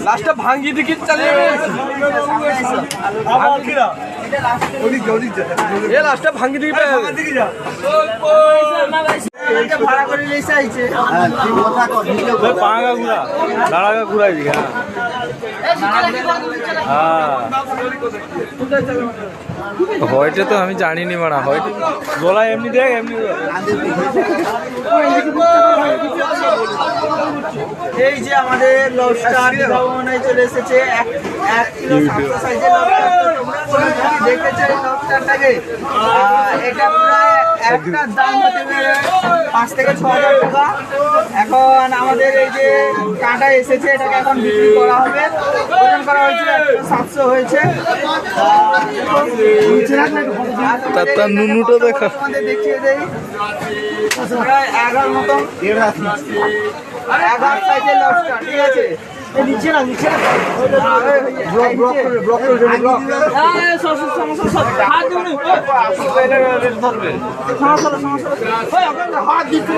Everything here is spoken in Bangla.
লাস্টটা ভাঙিয়ে দিকে চালিয়ে লাস্টটা ভাঙিয়ে দিকে ভাড়া করে পাঙা ঘুরা দাঁড়াগা ঘুরাই দিকে হয়টা তো আমি জানিনি মারা হয়তো গলা এমনি দেখ এমনি এই যে আমাদের লবস্টার ভবনে চলে এসেছে 1 কিলো সাইজের লবস্টার। তোমরা দেখেছো এই লবস্টারটাকে? এটা প্রায় একটার দাম হতে পারে 5 থেকে 6,000 টাকা। এখন আমাদের এই যে কাঁটা এসেছে এটাকে এখন বিক্রি করা হবে। ওজন করা হয়েছে 700 হয়েছে। তার নুনুটা দেখা তোমাদের দেখিয়ে দেই, প্রায় 11 মতন 11 সাইজের লবস্টার। ঠিক আছে, নিচে না ব্লক করে হাত দিচ্ছে